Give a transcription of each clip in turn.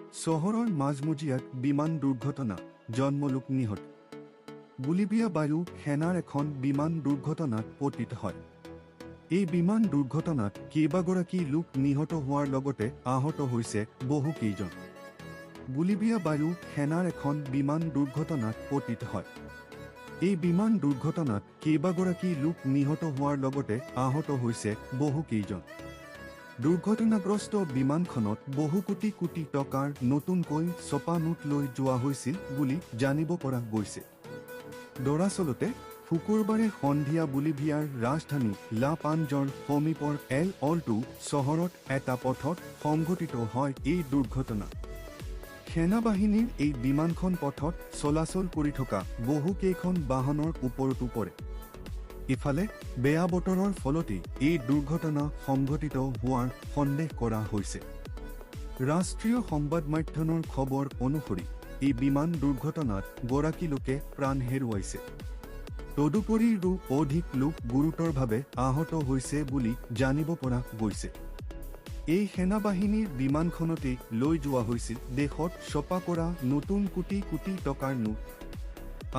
চহৰৰ মাজমজিয়াত বিমান দুৰ্ঘটনা, জন্মলোক নিহত। বলিভিয়া বায়ু সেনাৰ এখন বিমান দুৰ্ঘটনাত পতিত হয়। এই বিমান দুৰ্ঘটনাত কেইবাগৰাকী লোক নিহত হোৱাৰ লগতে আহত হৈছে বহু কেইজন। বলিভিয়া বায়ু সেনাৰ এখন বিমান দুৰ্ঘটনাত পতিত হয়। এই বিমান দুৰ্ঘটনাত কেইবাগৰাকী লোক নিহত হোৱাৰ লগতে আহত হৈছে বহু কেইজন। দুৰ্ঘটনাগ্ৰস্ত বিমানখনত বহু কোটি কোটি টকাৰ নতুনকৈ ছপা নোট লৈ যোৱা হৈছিল বুলি জানিব পৰা গৈছে। দৰাচলতে শুকুৰবাৰে সন্ধিয়া বলিভিয়াৰ ৰাজধানী লা পাঞ্জৰ সমীপৰ এল অলটো চহৰত এটা পথত সংঘটিত হয় এই দুৰ্ঘটনা। সেনাবাহিনীৰ এই বিমানখন পথত চলাচল কৰি থকা বহু কেইখন বাহনৰ ওপৰতো পৰে। ইফালে বেয়া বতৰৰ ফলতেই এই দুৰ্ঘটনা সংঘটিত হোৱাৰ সন্দেহ কৰা হৈছে। ৰাষ্ট্ৰীয় সংবাদ মাধ্যমৰ খবৰ অনুসৰি এই বিমান দুৰ্ঘটনাত গৰাকী লোকে প্ৰাণ হেৰুৱাইছে। তদুপৰি অধিক লোক গুৰুতৰভাৱে আহত হৈছে বুলি জানিব পৰা গৈছে। এই সেনাবাহিনীৰ বিমানখনতেই লৈ যোৱা হৈছিল দেশত ছপা কৰা নতুন কোটি কোটি টকাৰ নোট।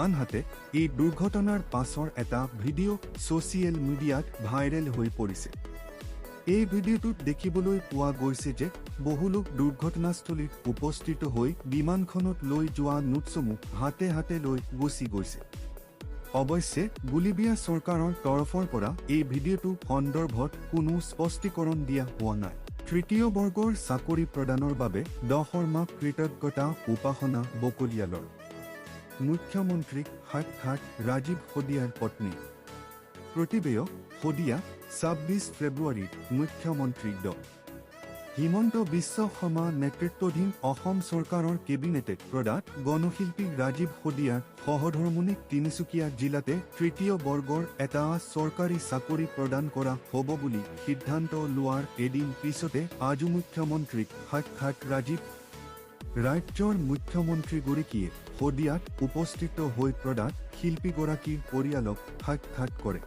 আনহাতে এই দুৰ্ঘটনাৰ পাছৰ এটা ভিডিঅ' ছ'চিয়েল মিডিয়াত ভাইৰেল হৈ পৰিছে। এই ভিডিঅ'টোত দেখিবলৈ পোৱা গৈছে যে বহু লোক দুৰ্ঘটনাস্থলীত উপস্থিত হৈ বিমানখনত লৈ যোৱা নোটসমূহ হাতে হাতে লৈ গুচি গৈছে। অৱশ্যে বলিভিয়া চৰকাৰৰ তৰফৰ পৰা এই ভিডিঅ'টো সন্দৰ্ভত কোনো স্পষ্টীকৰণ দিয়া হোৱা নাই। তৃতীয় বৰ্গৰ চাকৰি প্ৰদানৰ বাবে 10ৰ মাহ কৃতজ্ঞতা উপাসনা বকলিয়ালৰ। মুখ্যমন্ত্ৰীক সাক্ষাৎ ৰাজীৱ সদিয়াৰ পত্নী। প্ৰতিবেয় সদিয়া 26 ফেব্ৰুৱাৰীত মুখ্যমন্ত্ৰী ড হিমন্ত বিশ্ব শৰ্মা নেতৃত্বাধীন অসম চৰকাৰৰ কেবিনেটে প্ৰদাত গণশিল্পী ৰাজীৱ সদিয়াৰ সহধৰ্মণিক তিনিচুকীয়া জিলাতে তৃতীয় বৰ্গৰ এটা চৰকাৰী চাকৰি প্ৰদান কৰা হ'ব বুলি সিদ্ধান্ত লোৱাৰ এদিন পিছতে আজি মুখ্যমন্ত্ৰীক সাক্ষাৎ ৰাজ্যৰ মুখ্যমন্ত্ৰীগৰাকীয়ে সদিয়াত উপস্থিত হৈ প্ৰদাত শিল্পীগৰাকীৰ পৰিয়ালক সাক্ষাৎ কৰে।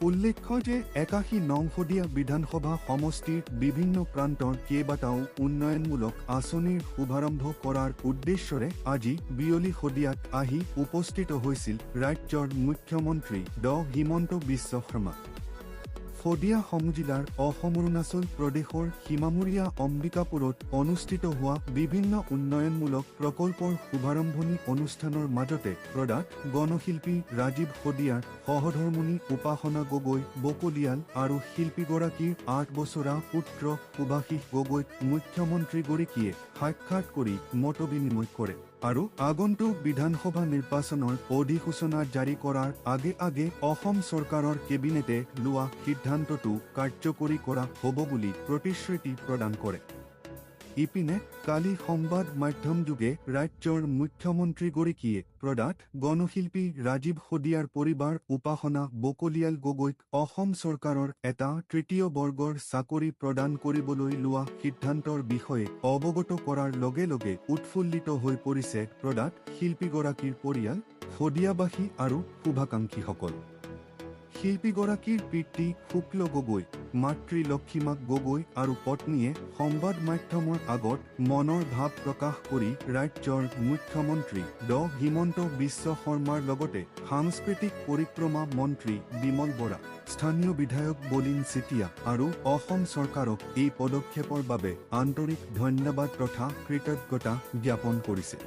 উল্লেখ্য যে 81 নং সদিয়া বিধানসভা সমষ্টিৰ বিভিন্ন প্ৰান্তৰ কেইবাটাও উন্নয়নমূলক আঁচনিৰ শুভাৰম্ভ কৰাৰ উদ্দেশ্যৰে আজি বিয়লি সদিয়াত আহি উপস্থিত হৈছিল ৰাজ্যৰ মুখ্যমন্ত্ৰী ড হিমন্ত বিশ্ব শৰ্মা। সদিয়া সমজিলাৰ অসম অৰুণাচল প্ৰদেশৰ সীমামূৰীয়া অম্বিকাপুৰত অনুষ্ঠিত হোৱা বিভিন্ন উন্নয়নমূলক প্ৰকল্পৰ শুভাৰম্ভণি অনুষ্ঠানৰ মাজতে প্ৰদাত গণশিল্পী ৰাজীৱ সদিয়াৰ সহধৰ্মণি উপাসনা গগৈ বকলিয়াল আৰু শিল্পীগৰাকীৰ 8 বছৰীয়া পুত্ৰ সুভাষিস গগৈক মুখ্যমন্ত্ৰীগৰাকীয়ে সাক্ষাৎ কৰি মত বিনিময় কৰে আৰু আগন্তুক বিধানসভা নিৰ্বাচনৰ অধিসূচনা জাৰি কৰাৰ আগে অসম চৰকাৰৰ কেবিনেটে লোৱা সিদ্ধান্তটো কাৰ্যকৰী কৰা হ'ব বুলি প্ৰতিশ্ৰুতি প্ৰদান কৰে। ইপিনে কালি সংবাদ মাধ্যম যোগে ৰাজ্যৰ মুখ্যমন্ত্ৰীগৰাকীয়ে প্ৰদাত গণশিল্পী ৰাজীৱ সদিয়াৰ পৰিবাৰ উপাসনা বকলিয়াল গগৈক অসম চৰকাৰৰ এটা তৃতীয় বৰ্গৰ চাকৰি প্ৰদান কৰিবলৈ লোৱা সিদ্ধান্তৰ বিষয়ে অৱগত কৰাৰ লগে লগে উৎফুল্লিত হৈ পৰিছে প্ৰদাত শিল্পীগৰাকীৰ পৰিয়াল, সদিয়াবাসী আৰু শুভাকাংক্ষীসকল। শিল্পীগৰাকীৰ পিতৃ শুক্ল গগৈ, মাতৃ লক্ষীমা গগৈ আৰু পত্নীয়ে সংবাদ মাধ্যমৰ আগত মনৰ ভাৱ প্ৰকাশ কৰি ৰাজ্যৰ মুখ্যমন্ত্ৰী ড হিমন্ত বিশ্ব শৰ্মাৰ লগতে সাংস্কৃতিক পৰিক্ৰমা মন্ত্ৰী বিমল বৰা, স্থানীয় বিধায়ক বলিন চেতিয়া আৰু অসম চৰকাৰক এই পদক্ষেপৰ বাবে আন্তৰিক ধন্যবাদ তথা কৃতজ্ঞতা জ্ঞাপন কৰিছে।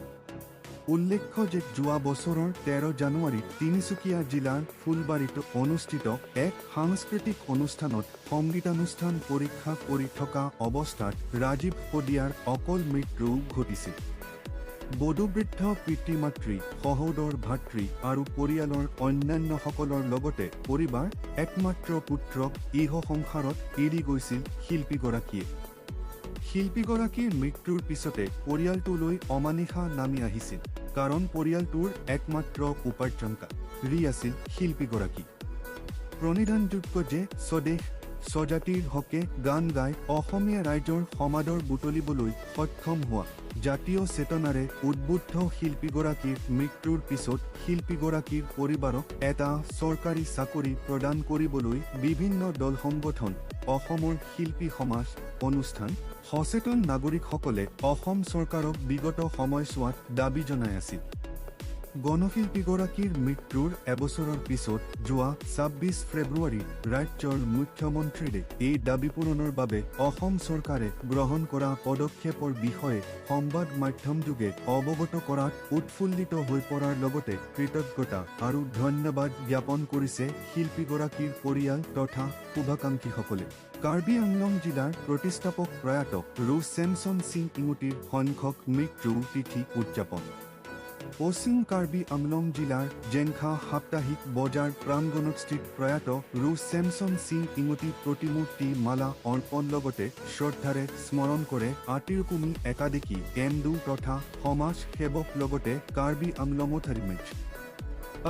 উল্লেখ্য যে যোৱা বছৰৰ 13 জানুৱাৰীত তিনিচুকীয়া জিলাৰ ফুলবাৰীত অনুষ্ঠিত এক সাংস্কৃতিক অনুষ্ঠানত সংগীতানুষ্ঠান পৰীক্ষা কৰি থকা অৱস্থাত ৰাজীৱ সদিয়াৰ অকল মৃত্যু ঘটিছিল। বধূবৃদ্ধ পিতৃ-মাতৃ, সহোদৰ ভাতৃ আৰু পৰিয়ালৰ অন্যান্যসকলৰ লগতে পৰিবাৰ একমাত্ৰ পুত্ৰক ইহ সংসাৰত এৰি গৈছিল শিল্পীগৰাকীয়ে। শিল্পীগৰাকীৰ মৃত্যুৰ পিছতে পৰিয়ালটোলৈ অমানিশা নামি আহিছিল, কাৰণ পৰিয়ালটোৰ একমাত্ৰ উপাৰ্জনকাৰী আছিল শিল্পীগৰাকী। প্ৰণিধানযোগ্য যে স্বদেশ স্বজাতিৰ হকে গান গাই অসমীয়া ৰাইজৰ সমাদৰ বুটলিবলৈ সক্ষম হোৱা জাতীয় চেতনাৰে উদ্বুদ্ধ শিল্পীগৰাকীৰ মৃত্যুৰ পিছত শিল্পীগৰাকীৰ পৰিবাৰক এটা চৰকাৰী চাকৰি প্ৰদান কৰিবলৈ বিভিন্ন দল সংগঠন, অসমৰ শিল্পী সমাজ, অনুষ্ঠান, সচেতন নাগৰিকসকলে অসম চৰকাৰক বিগত সময়ছোৱাত দাবী জনাই আছিল। গণশিল্পীগৰাকীৰ মৃত্যুৰ এবছৰৰ পিছত যোৱা ২৬ ফেব্ৰুৱাৰী ৰাজ্যৰ মুখ্যমন্ত্ৰীৰে এই দাবী পূৰণৰ বাবে অসম চৰকাৰে গ্ৰহণ কৰা পদক্ষেপৰ বিষয়ে সংবাদ মাধ্যমযোগে অৱগত কৰাত উৎফুল্লিত হৈ পৰাৰ লগতে কৃতজ্ঞতা আৰু ধন্যবাদ জ্ঞাপন কৰিছে শিল্পীগৰাকীৰ পৰিয়াল তথা শুভাকাংক্ষীসকলে। কাৰ্বি আংলং জিলাৰ প্ৰতিষ্ঠাপক প্ৰয়াত ৰুচেমছন সিং ইঙুটিৰ সংখ্যক মৃত্যু তিথি উদযাপন। পশ্চিম কাৰ্বি আংলং জিলাৰ জেংখা সাপ্তাহিক বজাৰ প্ৰাংগণত স্থিত প্ৰয়াত ৰুচেমছন সিং ইঙুটি প্ৰতিমূৰ্তি মালা অৰ্পণ লগতে শ্ৰদ্ধাৰে স্মৰণ কৰে আতিৰকুমি একাডেমী এমডু তথা সমাজ সেৱক লগতে কাৰ্বি আংলং থাৰিমেজ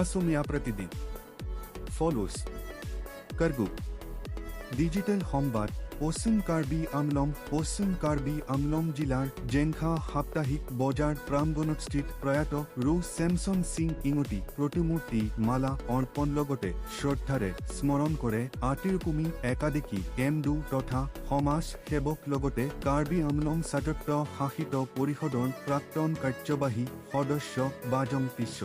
অসমীয়া প্ৰতিদিন ফলোজ কাৰ্গু ডিজিটেল সংবাদ পশ্চিম কাৰ্বি আংলং জিলাৰ জেংখা সাপ্তাহিক বজাৰ প্ৰাংগণত স্থিত প্ৰয়াত ৰুচেমছন সিং ইঙুটি প্ৰতিমূৰ্তি মালা অৰ্পণ লগতে শ্ৰদ্ধাৰে স্মৰণ কৰে আতিৰকুমি একাডেমী এমডু তথা সমাজ সেৱক লগতে কাৰ্বি আংলং স্বায়ত্ত শাসিত পৰিষদৰ প্ৰাক্তন কাৰ্যবাহী সদস্য বাজং পিছ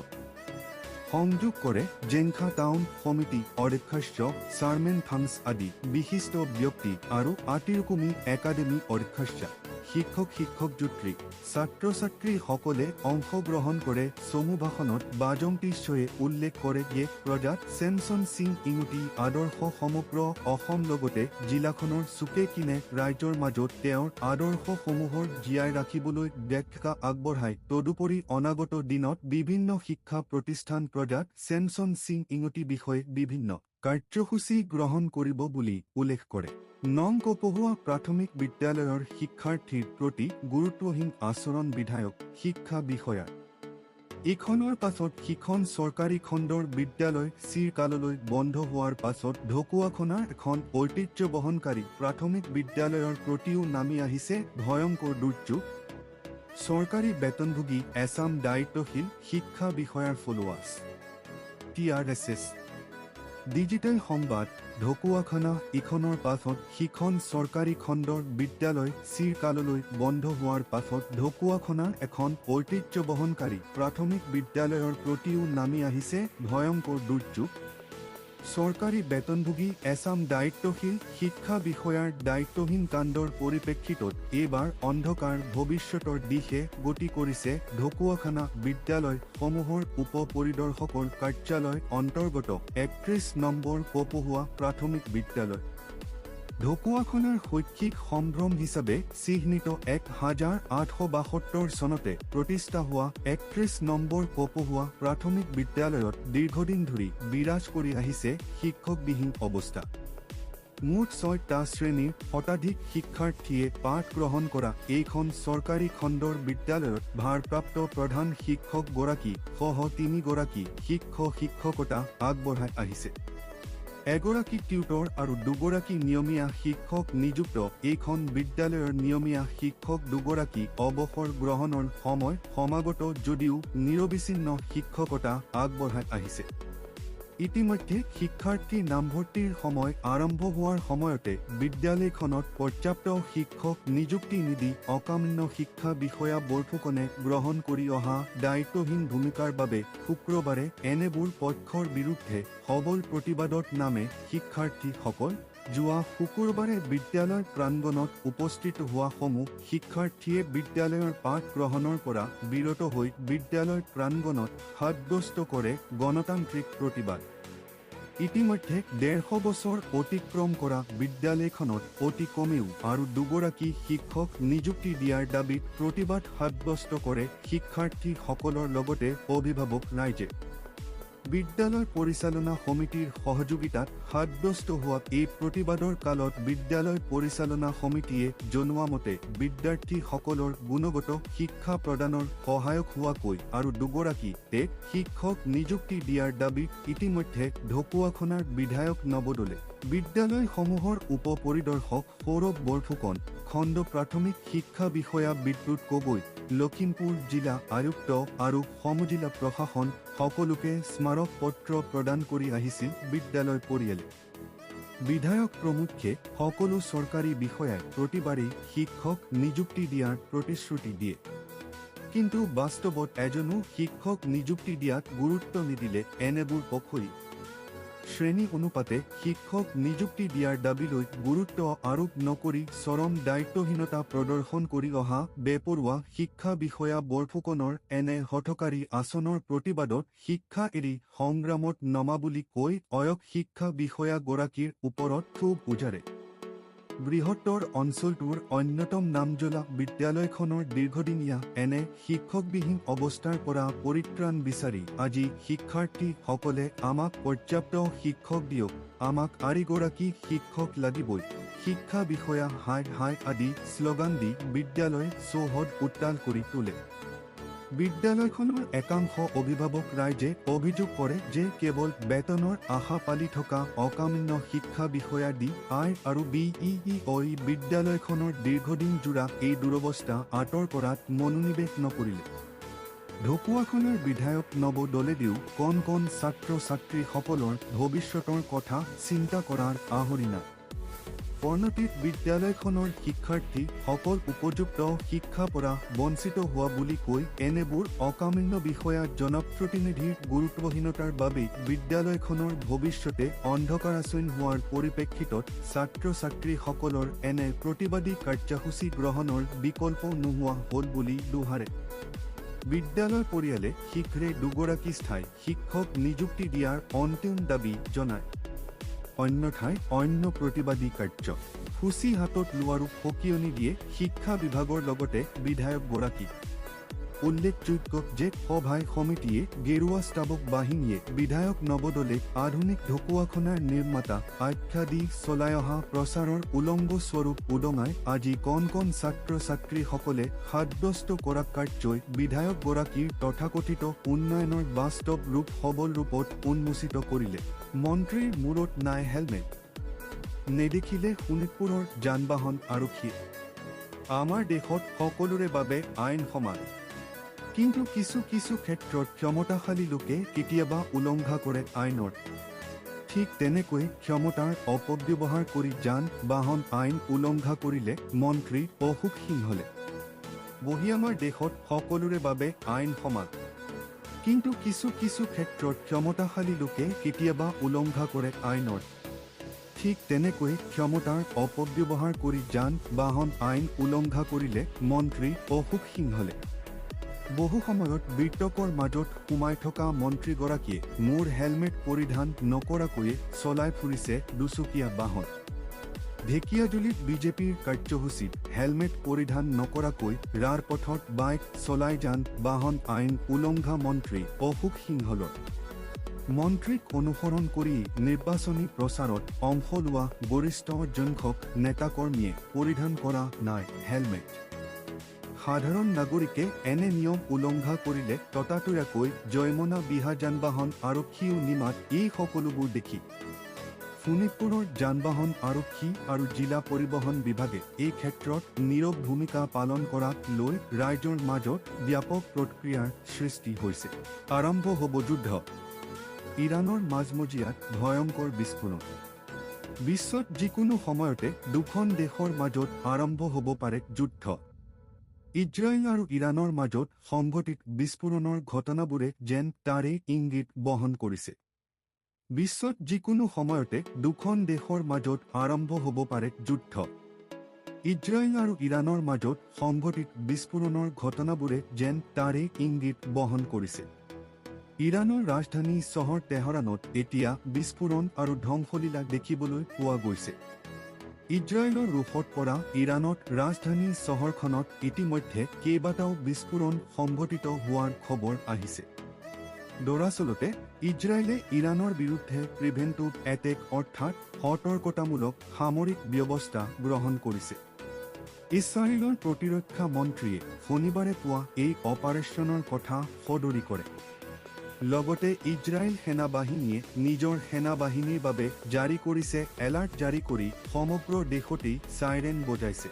সংযোগ কৰে জেংখা টাউন সমিতি অধ্যক্ষ চাৰ্মেন থাংছ আদি বিশিষ্ট ব্যক্তি আৰু আতিৰকুমি একাডেমী অধ্যক্ষ শিক্ষক-শিক্ষকযুত্ৰী ছাত্ৰ-ছাত্ৰীসকলে অংশগ্ৰহণ কৰে। চমু ভাষণত বাজং পিছয়ে উল্লেখ কৰে যে প্ৰজাত চেমছন সিং ইঙুটি আদৰ্শ সমগ্ৰ অসম লগতে জিলাখনৰ চুকে কিনে ৰাইজৰ মাজত তেওঁৰ আদৰ্শসমূহৰ জীয়াই ৰাখিবলৈ ব্যাখ্যা আগবঢ়ায়। তদুপৰি অনাগত দিনত বিভিন্ন শিক্ষা প্ৰতিষ্ঠান প্ৰজাত চেমছন সিং ইঙুটি বিষয়ে বিভিন্ন কাৰ্যসূচী গ্ৰহণ কৰিব বুলি উল্লেখ কৰে। নং কপহুৱা প্ৰাথমিক বিদ্যালয়ৰ শিক্ষাৰ্থীৰ প্ৰতি গুৰুত্বহীন আচৰণ বিধায়ক শিক্ষা বিষয়াৰ। এইখনৰ পাছত সিখন চৰকাৰী খণ্ডৰ বিদ্যালয় চিৰকাললৈ বন্ধ হোৱাৰ পাছত ঢকুৱাখনাৰ এখন ঐতিহ্য বহনকাৰী প্ৰাথমিক বিদ্যালয়ৰ প্ৰতিও নামি আহিছে ভয়ংকৰ দুৰ্যোগ। চৰকাৰী বেতনভোগী এছাম দায়িত্বশীল শিক্ষা বিষয়াৰ ফলোৱাৰ্ছ TRSS ডিজিটেল সংবাদ ঢকুৱাখানা ইখনৰ পাছত সিখন চৰকাৰী খণ্ডৰ বিদ্যালয় চিৰকাললৈ বন্ধ হোৱাৰ পাছত ঢকুৱাখানাৰ এখন ঐতিহ্য বহনকাৰী প্ৰাথমিক বিদ্যালয়ৰ প্ৰতিও নামি আহিছে ভয়ংকৰ দুৰ্যোগ। চৰকাৰী বেতনভোগী এছাম দায়িত্বশীল শিক্ষা বিষয়াৰ দায়িত্বহীন কাণ্ডৰ পৰিপ্ৰেক্ষিতত এইবাৰ অন্ধকাৰ ভৱিষ্যতৰ দিশে গতি কৰিছে ঢকুৱাখানা বিদ্যালয়সমূহৰ উপ পৰিদৰ্শকৰ কাৰ্যালয় অন্তৰ্গত ৩১ নম্বৰ কপহুৱা প্ৰাথমিক বিদ্যালয়। ঢকুৱাখানাৰ শৈক্ষিক সম্ভ্ৰম হিচাপে চিহ্নিত ১৮৭২ চনতে প্ৰতিষ্ঠা হোৱা ৩১ নম্বৰ কপহুৱা প্ৰাথমিক বিদ্যালয়ত দীৰ্ঘদিন ধৰি বিৰাজ কৰি আহিছে শিক্ষকবিহীন অৱস্থা। মুঠ ৬টা শ্ৰেণীৰ শতাধিক শিক্ষাৰ্থীয়ে পাঠ গ্ৰহণ কৰা এইখন চৰকাৰী খণ্ডৰ বিদ্যালয়ত ভাৰপ্ৰাপ্ত প্ৰধান শিক্ষকগৰাকী সহ ৩ গৰাকী শিক্ষকতা আগবঢ়াই আহিছে। এগৰাকী টিউটৰ আৰু ২ গৰাকী নিয়মীয়া শিক্ষক নিযুক্ত এইখন বিদ্যালয়ৰ নিয়মীয়া শিক্ষক ২ গৰাকী অৱসৰ গ্ৰহণৰ সময় সমাগত যদিও নিৰবিচ্ছিন্ন শিক্ষকতা আগবঢ়াই আহিছে। ইতিমধ্যে শিক্ষাৰ্থী নামভৰ্তিৰ সময় আৰম্ভ হোৱাৰ সময়তে বিদ্যালয়খনত পৰ্যাপ্ত শিক্ষক নিযুক্তি নিদি অকামিন্য শিক্ষা বিষয়া বৰফুকনে গ্ৰহণ কৰি অহা দায়িত্বহীন ভূমিকাৰ বাবে শুক্ৰবাৰে এনেবোৰ পক্ষৰ বিৰুদ্ধে সবল প্ৰতিবাদত নামে শিক্ষাৰ্থীসকল। যোৱা শুকুৰবাৰে বিদ্যালয় প্ৰাংগণত উপস্থিত হোৱা সমূহ শিক্ষাৰ্থীয়ে বিদ্যালয়ৰ পাঠ গ্ৰহণৰ পৰা বিৰত হৈ বিদ্যালয় প্ৰাংগণত সাব্যস্ত কৰে গণতান্ত্ৰিক প্ৰতিবাদ। ইতিমধ্যে ১৫০ বছৰ অতিক্ৰম কৰা বিদ্যালয়খনত অতি কমেও আৰু ২ গৰাকী শিক্ষক নিযুক্তি দিয়াৰ দাবীত প্ৰতিবাদ সাব্যস্ত কৰে শিক্ষাৰ্থীসকলৰ লগতে অভিভাৱক ৰাইজে। বিদ্যালয় পৰিচালনা সমিতিৰ সহযোগিতাত সাব্যস্ত হোৱা এই প্ৰতিবাদৰ কালত বিদ্যালয় পৰিচালনা সমিতিয়ে জনোৱা মতে বিদ্যাৰ্থীসকলৰ গুণগত শিক্ষা প্ৰদানৰ সহায়ক হোৱাকৈ আৰু ২ গৰাকী শিক্ষক নিযুক্তি দিয়াৰ দাবীত ইতিমধ্যে ঢকুৱাখানাৰ বিধায়ক নৱদলে বিদ্যালয়সমূহৰ উপ পৰিদৰ্শক সৌৰভ বৰফুকন, খণ্ড প্ৰাথমিক শিক্ষা বিষয়া বিদ্যুৎ গগৈ, লখিমপুৰ জিলা আয়ুক্ত আৰু সমজিলা প্ৰশাসন সকলোকে স্মাৰক পত্ৰ প্ৰদান কৰি আহিছিল বিদ্যালয় পৰিয়ালে। বিধায়ক প্ৰমুখ্যে সকলো চৰকাৰী বিষয়াই প্ৰতিবাৰেই শিক্ষক নিযুক্তি দিয়াৰ প্ৰতিশ্ৰুতি দিয়ে। কিন্তু বাস্তৱত এজনো শিক্ষক নিযুক্তি দিয়াত গুৰুত্ব নিদিলে এনেবোৰ পখৰি শ্ৰেণী অনুপাতে শিক্ষক নিযুক্তি দিয়াৰ দাবীলৈ গুৰুত্ব আৰোপ নকৰি চৰম দায়িত্বহীনতা প্ৰদৰ্শন কৰি অহা বেপৰোৱা শিক্ষা বিষয়া বৰফুকনৰ এনে হঠকাৰী আচৰণৰ প্ৰতিবাদত শিক্ষা এৰি সংগ্ৰামত নমা বুলি কৈ অয়ক শিক্ষা বিষয়াগৰাকীৰ ওপৰত ক্ষোভ উজাৰে। বৃহত্তৰ অঞ্চলটোৰ অন্যতম নামজ্বলা বিদ্যালয়খনৰ দীৰ্ঘদিনীয়া এনে শিক্ষকবিহীন অৱস্থাৰ পৰা পৰিত্ৰাণ বিচাৰি আজি শিক্ষাৰ্থীসকলে আমাক পৰ্যাপ্ত শিক্ষক দিয়ক, আমাক আৰিগৰাকী শিক্ষক লাগিবই, শিক্ষা বিষয়া হাই হাই আদি শ্লোগান দি বিদ্যালয় চৌহদ উত্তাল কৰি তোলে। বিদ্যালয়খনৰ একাংশ অভিভাৱক ৰাইজে অভিযোগ কৰে যে কেৱল বেতনৰ আশা পালি থকা অকামিন্য শিক্ষা বিষয়া ডি আই আৰু বিইই বিদ্যালয়খনৰ দীৰ্ঘদিন জোৰা এই দুৰৱস্থা আঁতৰ কৰাত মনোনিৱেশ নকৰিলে। ঢকুৱাখনৰ বিধায়ক নৱ দলেদেও কণ কণ ছাত্ৰ ছাত্ৰীসকলৰ ভৱিষ্যতৰ কথা চিন্তা কৰাৰ আহৰি নাই। পৰ্ণতিত বিদ্যালয়খনৰ শিক্ষাৰ্থীসকল উপযুক্ত শিক্ষাৰ পৰা বঞ্চিত হোৱা বুলি কৈ এনেবোৰ অকামিন্য বিষয়া জনপ্ৰতিনিধিৰ গুৰুত্বহীনতাৰ বাবেই বিদ্যালয়খনৰ ভৱিষ্যতে অন্ধকাৰাচ্ছন্ন হোৱাৰ পৰিপ্ৰেক্ষিতত ছাত্ৰ ছাত্ৰীসকলৰ এনে প্ৰতিবাদী কাৰ্যসূচী গ্ৰহণৰ বিকল্প নোহোৱা হ'ল বুলি দোহাৰে। বিদ্যালয় পৰিয়ালে শীঘ্ৰে দুগৰাকী স্থায়ী শিক্ষক নিযুক্তি দিয়াৰ অন্তিম দাবী জনায়। অন্যথায় অন্য প্ৰতিবাদী কাৰ্যসূচী হাতত লোৱাৰো সকীয়নি দিয়ে শিক্ষা বিভাগৰ লগতে বিধায়কগৰাকী। উল্লেখযোগ্য যে সভাই সমিতিয়ে গেৰুৱা ষ্টাফক বাহিনীয়ে বিধায়ক নৱদলে আধুনিক ঢকুৱাখনাৰ নিৰ্মাতা আখ্যা দি চলাই অহা প্ৰচাৰৰ উলংগ স্বৰূপ উদঙাই আজি কণ কণ ছাত্ৰ ছাত্ৰীসকলে সাব্যস্ত কৰা কাৰ্যই বিধায়কগৰাকীৰ তথাকথিত উন্নয়নৰ বাস্তৱ ৰূপ সবল ৰূপত উন্মোচিত কৰিলে। মন্ত্ৰীৰ মূৰত নাই হেলমেট, নেদেখিলে শোণিতপুৰৰ যান বাহন আৰক্ষীয়ে। আমাৰ দেশত সকলোৰে বাবে আইন সমান, কিন্তু কিছু কিছু ক্ষেত্ৰত ক্ষমতাশালী লোকে কেতিয়াবা উলংঘা কৰে আইনৰ। ঠিক তেনেকৈ ক্ষমতাৰ অপব্যৱহাৰ কৰি যান বাহন আইন উলংঘা কৰিলে মন্ত্ৰী অসুখহীন হলে। আমাৰ দেশত সকলোৰে বাবে আইন সমান, কিন্তু কিছু কিছু ক্ষেত্ৰত ক্ষমতাশালী লোকে কেতিয়াবা উলংঘা কৰে আইনৰ। ঠিক তেনেকৈ ক্ষমতাৰ অপব্যৱহাৰ কৰি যান বাহন আইন উলংঘা কৰিলে মন্ত্ৰী অসুখহীন হলে। বহু সময়ত বিতৰ্কৰ মাজত সোমাই থকা মন্ত্ৰীগৰাকীয়ে মূৰ হেলমেট পৰিধান নকৰাকৈয়ে চলাই ফুৰিছে দুচকীয়া বাহন। ঢেকিয়াজুলিত বিজেপিৰ কাৰ্যসূচীত হেলমেট পৰিধান নকৰাকৈ ৰাজপথত বাইক চলাই যান বাহন আইন উলংঘা মন্ত্ৰী অশোক সিংহলৰ। মন্ত্ৰীক অনুসৰণ কৰি নিৰ্বাচনী প্ৰচাৰত অংশ লোৱা গৰিষ্ঠ সংখ্যক নেতাকৰ্মীয়ে পৰিধান কৰা নাই হেলমেট। সাধাৰণ নাগৰিকে এনে নিয়ম উলংঘা কৰিলে ততাতৈয়াকৈ জৰিমনা বিহা যান বাহন আৰক্ষীও নিমাত। এই সকলোবোৰ দেখি শোণিতপুৰৰ যান বাহন আৰক্ষী আৰু জিলা পৰিবহণ বিভাগে এই ক্ষেত্ৰত নীৰৱ ভূমিকা পালন কৰাক লৈ ৰাইজৰ মাজত ব্যাপক প্ৰতিক্ৰিয়াৰ সৃষ্টি হৈছে। আৰম্ভ হ'ব যুদ্ধ, ইৰাণৰ মাজমজিয়াত ভয়ংকৰ বিস্ফোৰণ। বিশ্বত যিকোনো সময়তে দুখন দেশৰ মাজত আৰম্ভ হ'ব পাৰে যুদ্ধ। ইজৰাইল আৰু ইৰাণৰ মাজত সংঘটিত বিস্ফোৰণৰ ঘটনাবোৰে যেন তাৰে ইংগিত বহন কৰিছে। বিশ্বত যিকোনো সময়তে দুখন দেশৰ মাজত আৰম্ভ হ'ব পাৰে যুদ্ধ। ইজৰাইল আৰু ইৰাণৰ মাজত সংঘটিত বিস্ফোৰণৰ ঘটনাবোৰে যেন তাৰে ইংগিত বহন কৰিছে। ইৰাণৰ ৰাজধানী চহৰ তেহৰাণত এতিয়া বিস্ফোৰণ আৰু ধ্বংসলীলা দেখিবলৈ পোৱা গৈছে। ইজৰাইলৰ ৰোষত পৰা ইৰাণত ৰাজধানী চহৰখনত ইতিমধ্যে কেইবাটাও বিস্ফোৰণ সংঘটিত হোৱাৰ খবৰ আহিছে। দৰাচলতে ইজৰাইলে ইৰাণৰ বিৰুদ্ধে প্ৰিভেণ্টিভ এটেক অৰ্থাৎ সতৰ্কতামূলক সামৰিক ব্যৱস্থা গ্ৰহণ কৰিছে। ইছৰাইলৰ প্ৰতিৰক্ষা মন্ত্ৰীয়ে শনিবাৰে পুৱা এই অপাৰেশ্যনৰ কথা সদৰি কৰে। লগতে ইজৰাইল সেনাবাহিনীয়ে নিজৰ সেনাবাহিনীৰ বাবে জাৰি কৰিছে এলাৰ্ট জাৰি কৰি সমগ্ৰ দেশতেই চাইৰেন বজাইছে,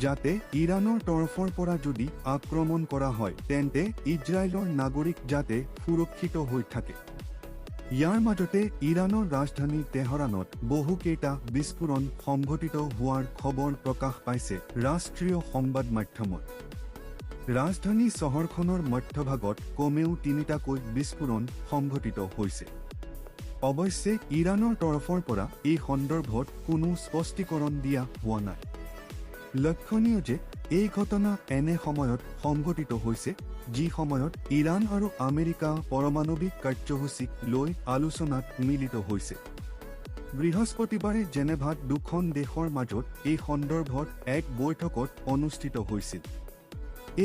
যাতে ইৰাণৰ তৰফৰ পৰা যদি আক্ৰমণ কৰা হয় তেন্তে ইজৰাইলৰ নাগৰিক যাতে সুৰক্ষিত হৈ থাকে। ইয়াৰ মাজতে ইৰাণৰ ৰাজধানী তেহৰানত বহুকেইটা বিস্ফোৰণ সংঘটিত হোৱাৰ খবৰ প্ৰকাশ পাইছে ৰাষ্ট্ৰীয় সংবাদ মাধ্যমত। ৰাজধানী চহৰখনৰ মধ্যভাগত কমেও 3টাকৈ বিস্ফোৰণ সংঘটিত হৈছে। অৱশ্যে ইৰাণৰ তৰফৰ পৰা এই সন্দৰ্ভত কোনো স্পষ্টীকৰণ দিয়া হোৱা নাই। লক্ষণীয় যে এই ঘটনা এনে সময়ত সংঘটিত হৈছে যি সময়ত ইৰাণ আৰু আমেৰিকা পাৰমাণৱিক কাৰ্যসূচীক লৈ আলোচনাত মিলিত হৈছে। বৃহস্পতিবাৰে জেনেভাত দুখন দেশৰ মাজত এই সন্দৰ্ভত এক বৈঠকত অনুষ্ঠিত হৈছিল।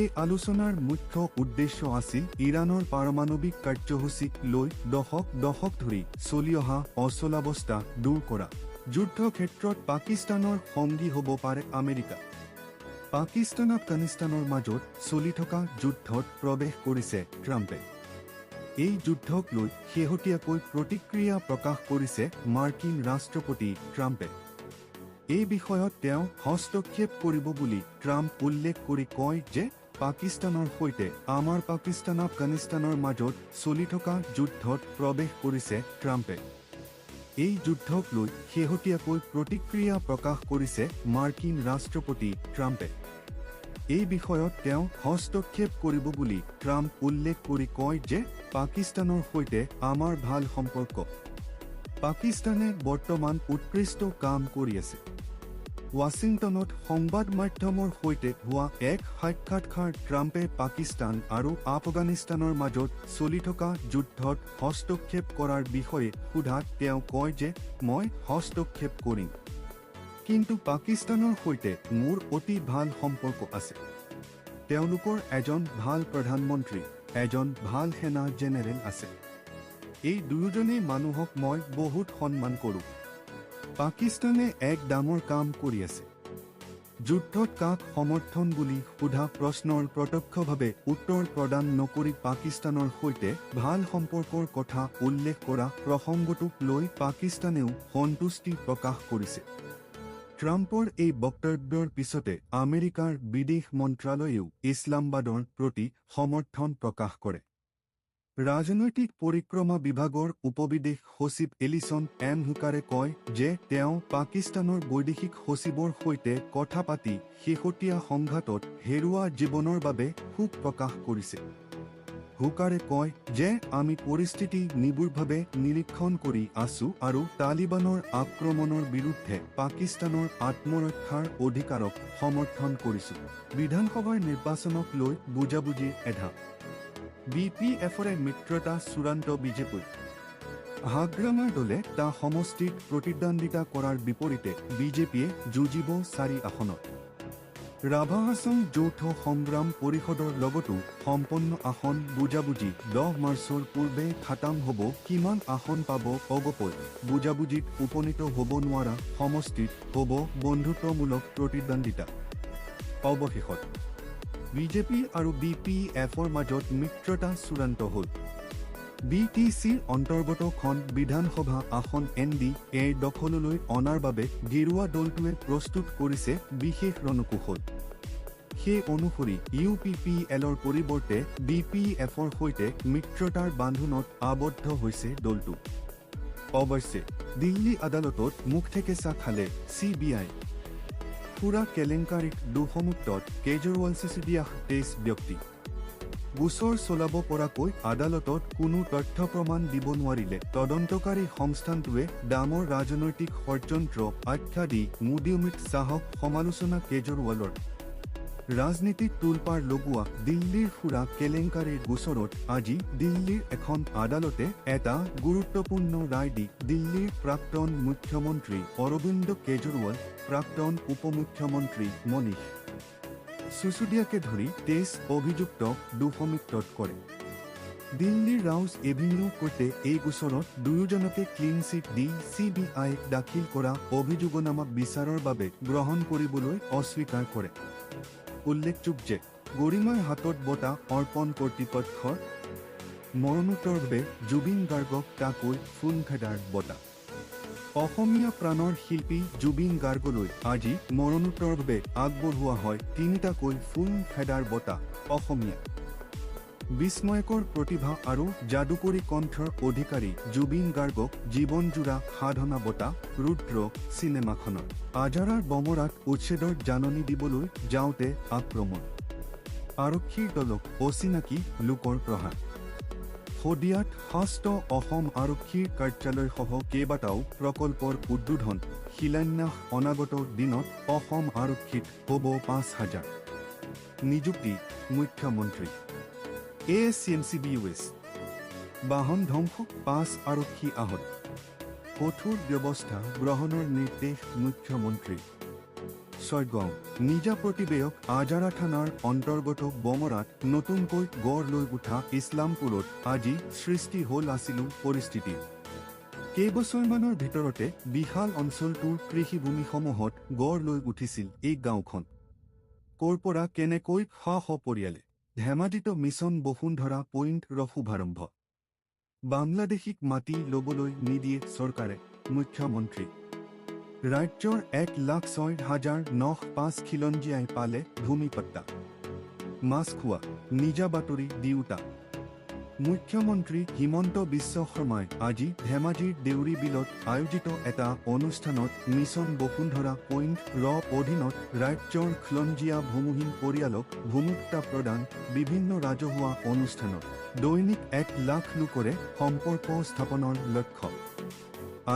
এই আলোচনাৰ মুখ্য উদ্দেশ্য আছিল ইৰাণৰ পাৰমাণৱিক কাৰ্যসূচীক লৈ দশক ধৰি চলি অহা অচলাৱস্থা দূৰ কৰা। যুদ্ধ ক্ষেত্ৰত পাকিস্তানৰ সংগী হ'ব পাৰে আমেৰিকা। পাকিস্তান আফগানিস্তানৰ মাজত চলি থকা যুদ্ধত প্ৰৱেশ কৰিছে ট্ৰাম্পে। এই যুদ্ধক লৈ শেহতীয়াকৈ প্ৰতিক্ৰিয়া প্ৰকাশ কৰিছে মাৰ্কিন ৰাষ্ট্ৰপতি ট্ৰাম্পে। এই বিষয়ত তেওঁ হস্তক্ষেপ কৰিব বুলি ট্ৰাম্প উল্লেখ কৰি কয় যে পাকিস্তানৰ সৈতে আমাৰ পাকিস্তান আফগানিস্তানৰ মাজত চলি থকা যুদ্ধত প্ৰৱেশ কৰিছে ট্ৰাম্পে। এই যুদ্ধক লৈ শেহতীয়াকৈ প্ৰতিক্ৰিয়া প্ৰকাশ কৰিছে মাৰ্কিন ৰাষ্ট্ৰপতি ট্ৰাম্পে। এই বিষয়ত তেওঁ হস্তক্ষেপ কৰিব বুলি ট্ৰাম্প উল্লেখ কৰি কয় যে পাকিস্তানৰ সৈতে আমাৰ ভাল সম্পৰ্ক। পাকিস্তানে বৰ্তমান উৎকৃষ্ট কাম কৰি আছে। ৱাশ্বিংটনত সংবাদ মাধ্যমৰ সৈতে হোৱা এক সাক্ষাৎকাৰ ট্ৰাম্পে পাকিস্তান আৰু আফগানিস্তানৰ মাজত চলি থকা যুদ্ধত হস্তক্ষেপ কৰাৰ বিষয়ে সোধাত তেওঁ কয় যে মই হস্তক্ষেপ কৰিম, কিন্তু পাকিস্তানৰ সৈতে মোৰ অতি ভাল সম্পৰ্ক আছে। তেওঁলোকৰ এজন ভাল প্ৰধানমন্ত্ৰী, এজন ভাল সেনা জেনেৰেল আছে। এই দুয়োজনেই মানুহক মই বহুত সন্মান কৰোঁ। পাকিস্তানে এক ডাঙৰ কাম কৰি আছে। যুদ্ধত কাক সমৰ্থন বুলি সোধা প্ৰশ্নৰ প্ৰত্যক্ষভাৱে উত্তৰ প্ৰদান নকৰি পাকিস্তানৰ সৈতে ভাল সম্পৰ্কৰ কথা উল্লেখ কৰা প্ৰসংগটোক লৈ পাকিস্তানেও সন্তুষ্টি প্ৰকাশ কৰিছে। ট্ৰাম্পৰ এই বক্তব্যৰ পিছতে আমেৰিকাৰ বিদেশ মন্ত্ৰালয়েও ইছলামাবাদৰ প্ৰতি সমৰ্থন প্ৰকাশ কৰে। ৰাজনৈতিক পৰিক্ৰমা বিভাগৰ উপবিদেশ সচিব এলিছন এম হুকাৰে কয় যে তেওঁ পাকিস্তানৰ বৈদেশিক সচিবৰ সৈতে কথা পাতি শেহতীয়া সংঘাতত হেৰুওৱা জীৱনৰ বাবে শোক প্ৰকাশ কৰিছে। হুকাৰে কয় যে আমি পৰিস্থিতি নিবিড়ভাৱে নিৰীক্ষণ কৰি আছো আৰু তালিবানৰ আক্ৰমণৰ বিৰুদ্ধে পাকিস্তানৰ আত্মৰক্ষাৰ অধিকাৰক সমৰ্থন কৰিছো। বিধানসভাৰ নিৰ্বাচনক লৈ বুজাবুজিৰ এধা। BPFৰে মিত্ৰতা চূড়ান্ত বিজেপিৰ। হাগ্ৰামাৰ দলে টা সমষ্টিত প্ৰতিদ্বন্দ্বিতা কৰাৰ বিপৰীতে বিজেপিয়ে যুঁজিব 4 আসনত। ৰাভা হাছং যৌথ সংগ্ৰাম পৰিষদৰ লগতো সম্পন্ন আসন বুজাবুজি 10 মাৰ্চৰ পূৰ্বে খাতাম হ'ব। কিমান আসন পাব অগপই বুজাবুজিত উপনীত হ'ব নোৱাৰা সমষ্টিত হ'ব বন্ধুত্বমূলক প্ৰতিদ্বন্দ্বিতা। অৱশেষত বিজেপি আৰু BPFৰ মাজত মিত্ৰতা চূড়ান্ত হ'ল। BTCৰ অন্তৰ্গত খন বিধানসভা আসন NDAৰ দখললৈ অনাৰ বাবে গেৰুৱা দলটোৱে প্ৰস্তুত কৰিছে বিশেষ ৰণকৌশল। সেই অনুসৰি UPPLৰ পৰিৱৰ্তে BPFৰ সৈতে মিত্ৰতাৰ বান্ধোনত আবদ্ধ হৈছে দলটো। অৱশ্যে দিল্লী আদালতত মুখঠেকেচা খালে CBI। পুৰা কেলেংকাৰীত দোষমুক্তত কেজৰিৱাল চিচিডিয়া 23 ব্যক্তি। গোচৰ চলাব পৰাকৈ আদালতত কোনো তথ্য প্ৰমাণ দিব নোৱাৰিলে তদন্তকাৰী সংস্থানটোৱে ডাঙৰ ৰাজনৈতিক ষড়যন্ত্ৰ আখ্যা দি মোদী অমিত শ্বাহক সমালোচনা। কেজৰিৱালৰ ৰাজনীতিত তোলপাৰ লগোৱা দিল্লীৰ সুৰা কেলেংকাৰীৰ গোচৰত আজি দিল্লীৰ এখন আদালতে এটা গুৰুত্বপূৰ্ণ ৰায় দি দিল্লীৰ প্ৰাক্তন মুখ্যমন্ত্ৰী অৰবিন্দ কেজৰিৱাল, প্ৰাক্তন উপমুখ্যমন্ত্ৰী মনীষ চিচোদিয়াকে ধৰি 23 অভিযুক্তক দোষমুক্ত কৰে। দিল্লীৰ ৰাউজ এভিনিউ কোৰ্টে এই গোচৰত দুয়োজনকে ক্লিন চিট দি CBIক দাখিল কৰা অভিযোগনামা বিচাৰৰ বাবে গ্ৰহণ কৰিবলৈ অস্বীকাৰ কৰে। উল্লেখযোগ্য যে গৰিমাৰ হাতত বঁটা অৰ্পণ কৰ্তৃপক্ষৰ মৰণোত্তৰভাৱে জুবিন গাৰ্গক টাকৈ ফুলফেডাৰ বঁটা। অসমীয়া প্ৰাণৰ শিল্পী জুবিন গাৰ্গলৈ আজি মৰণোত্তৰভাৱে আগবঢ়োৱা হয় 3টাকৈ ফুলফেডাৰ বঁটা। অসমীয়া বিস্ময়কৰ প্ৰতিভা আৰু যাদুকৰী কণ্ঠৰ অধিকাৰী জুবিন গাৰ্গক জীৱনজোৰা সাধনা বঁটা ৰুদ্ৰ চিনেমাখনৰ আজাৰাৰ বমৰাত উচ্ছেদৰ জাননী দিবলৈ যাওঁতে আক্ৰমণ আৰক্ষীৰ দলক অচিনাকি লোকৰ প্ৰহাৰ শদিয়াত ষষ্ঠ অসম আৰক্ষীৰ কাৰ্যালয়সহ কেইবাটাও প্ৰকল্পৰ উদ্বোধন শিলান্যাস অনাগত দিনত অসম আৰক্ষীত হ'ব ৫,০০০ নিযুক্তি মুখ্যমন্ত্ৰী ASCMCBUS বাহন ধ্বংস ৫ আৰক্ষী আহত কঠোৰ ব্যৱস্থা গ্ৰহণৰ নিৰ্দেশ মুখ্যমন্ত্ৰী ছয়গাঁও নিজা প্ৰতিবেয়ক আজাৰা থানাৰ অন্তৰ্গত বমৰাত নতুনকৈ গড় লৈ উঠা ইছলামপুৰত আজি সৃষ্টি হ'ল আছিলো পৰিস্থিতি কেইবছৰমানৰ ভিতৰতে বিশাল অঞ্চলটোৰ কৃষিভূমিসমূহত গড় লৈ উঠিছিল এই গাঁওখন ক'ৰ পৰা কেনেকৈ সপৰিয়ালে ধেমাজিত মিছন বসুন্ধৰা পইণ্টৰ শুভাৰম্ভ বাংলাদেশীক মাটি ল'বলৈ নিদিয়ে চৰকাৰে মুখ্যমন্ত্ৰী ৰাজ্যৰ ১,০৬,৯০৫ খিলঞ্জীয়াই পালে ভূমিপট্টা মাছখোৱা নিজা বাতৰি দিওঁতা মুখ্যমন্ত্ৰী হিমন্ত বিশ্ব শৰ্মাই আজি ধেমাজিৰ দেউৰী বিলত আয়োজিত এটা অনুষ্ঠানত মিছন বসুন্ধৰা পইণ্টৰ অধীনত ৰাজ্যৰ খিলঞ্জীয়া ভূমিহীন পৰিয়ালক ভূমিপট্টা প্ৰদান বিভিন্ন ৰাজহুৱা অনুষ্ঠানত দৈনিক ১ লাখ লোকৰে সম্পৰ্ক স্থাপনৰ লক্ষ্য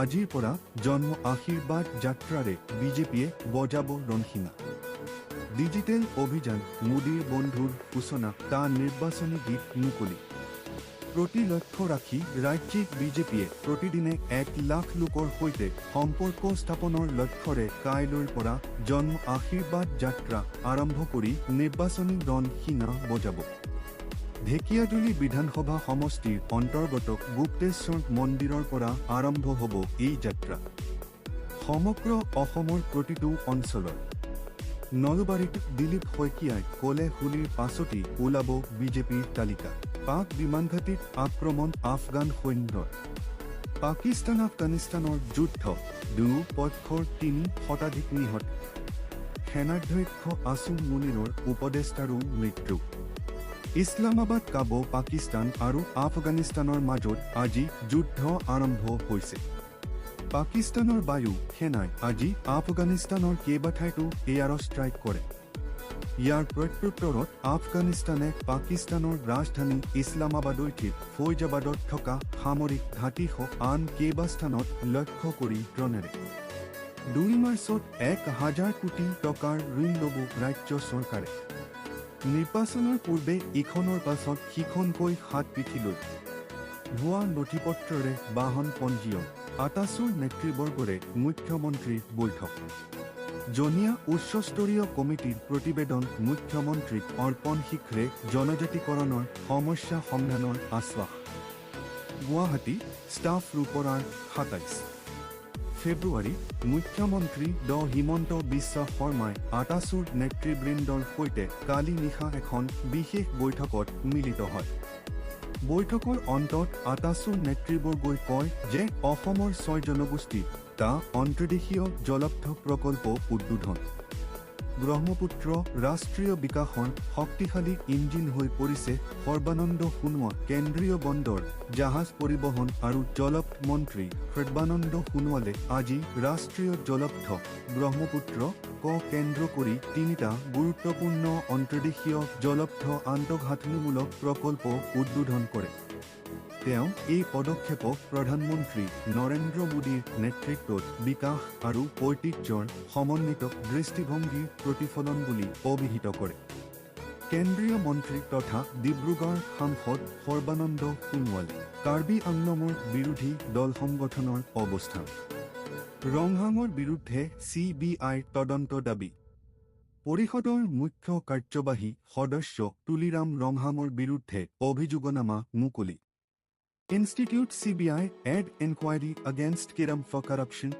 আজিৰ পৰা জন্ম আশীৰ্বাদ যাত্ৰাৰে বিজেপিয়ে বজাব ৰণসীমা ডিজিটেল অভিযান মোদীৰ বন্ধুৰ সূচনা তা নিৰ্বাচনী গীত মুকলি প্ৰতি লক্ষ্য ৰাখি ৰাজ্যিক বিজেপিয়ে প্ৰতিদিনে ১ লাখ লোকৰ সৈতে সম্পৰ্ক স্থাপনৰ লক্ষ্যৰে কাইলৈৰ পৰা জন্ম আশীৰ্বাদ যাত্ৰা আৰম্ভ কৰি নিৰ্বাচনী ৰণসীমা বজাব ঢেকিয়াজুলি বিধানসভা সমষ্টিৰ অন্তৰ্গত গুপ্তেশ্বৰ মন্দিৰৰ পৰা আৰম্ভ হ'ব এই যাত্ৰা সমগ্ৰ অসমৰ প্ৰতিটো অঞ্চলৰ নলবাৰীত দিলীপ শইকীয়াই ক'লে হোলীৰ পাছতেই ওলাব বিজেপিৰ তালিকা পাক বিমানঘাটিত আক্ৰমণ আফগান সৈন্যৰ পাকিস্তান আফগানিস্তানৰ যুদ্ধ দুয়ো পক্ষৰ ৩ শতাধিক নিহত সেনাধ্যক্ষ আসুম মুনিৰৰ উপদেষ্টাৰো মৃত্যু ইছলামাবাদ কাব পাকিস্তান আৰু আফগানিস্তানৰ মাজত আজি যুদ্ধ আৰম্ভ হৈছে পাকিস্তানৰ বায়ু সেনাই আজি আফগানিস্তানৰ কেইবাঠাইতো এয়াৰ ষ্ট্ৰাইক কৰে ইয়াৰ প্ৰত্যুত্তৰত আফগানিস্তানে পাকিস্তানৰ ৰাজধানী ইছলামাবাদৈঠিত ফৈজাবাদত থকা সামৰিক ঘাটিসহ আন কেইবাস্থানত লক্ষ্য কৰি ড্ৰোনেৰে ২ মাৰ্চত ১,০০০ কোটি টকাৰ ঋণ ল'ব ৰাজ্য চৰকাৰে নিৰ্বাচনৰ পূৰ্বে ইখনৰ পাছত সিখনকৈ হাত পিঠিলৈ ভুৱা নথিপত্ৰৰে বাহন পঞ্জীয়ন আটাছুৰ নেতৃবৰ্গৰে মুখ্যমন্ত্ৰীৰ বৈঠক জনীয়া উচ্চস্তৰীয় কমিটিৰ প্ৰতিবেদন মুখ্যমন্ত্ৰীক অৰ্পণ শীঘ্ৰে জনজাতিকৰণৰ সমস্যা সমাধানৰ আশ্বাস গুৱাহাটী ষ্টাফ ৰূপৰাৰ ২৭ ফেব্ৰুৱাৰী মুখ্যমন্ত্ৰী ড হিমন্ত বিশ্ব শৰ্মাই আটাছুৰ নেতৃবৃন্দৰ সৈতে কালি নিশা এখন বিশেষ বৈঠকত মিলিত হয় বৈঠকৰ অন্তত আটাছুৰ নেতৃবৰ্গই কয় যে অসমৰ ৬ জনগোষ্ঠী টা অন্তৰ্দেশীয় জলপথ প্ৰকল্প উদ্বোধন ব্ৰহ্মপুত্ৰ ৰাষ্ট্ৰীয় বিকাশৰ শক্তিশালী ইঞ্জিন হৈ পৰিছে সৰ্বানন্দ সোণোৱাল কেন্দ্ৰীয় বন্দৰ জাহাজ পৰিবহণ আৰু জলপথ মন্ত্ৰী সৰ্বানন্দ সোণোৱালে আজি ৰাষ্ট্ৰীয় জলপথ ব্ৰহ্মপুত্ৰ কেন্দ্ৰ কৰি ৩টা গুৰুত্বপূৰ্ণ অন্তৰ্দেশীয় জলপথ আন্তঃগাঁথনিমূলক প্ৰকল্প উদ্বোধন কৰে তেওঁ এই পদক্ষেপক প্ৰধানমন্ত্ৰী নৰেন্দ্ৰ মোদীৰ নেতৃত্বত বিকাশ আৰু ঐতিহ্যৰ সমন্বিত দৃষ্টিভংগীৰ প্ৰতিফলন বুলি অভিহিত কৰে কেন্দ্ৰীয় মন্ত্ৰী তথা ডিব্ৰুগড় সাংসদ সৰ্বানন্দ সোণোৱালে কাৰ্বি আংলমৰ বিৰোধী দল সংগঠনৰ অৱস্থান ৰংহাঙৰ বিৰুদ্ধে CBIৰ তদন্ত দাবী পৰিষদৰ মুখ্য কাৰ্যবাহী সদস্য তুলিৰাম ৰংহাঙৰ বিৰুদ্ধে অভিযোগনামা মুকলি Institute CBI ad inquiry against Kiram for corruption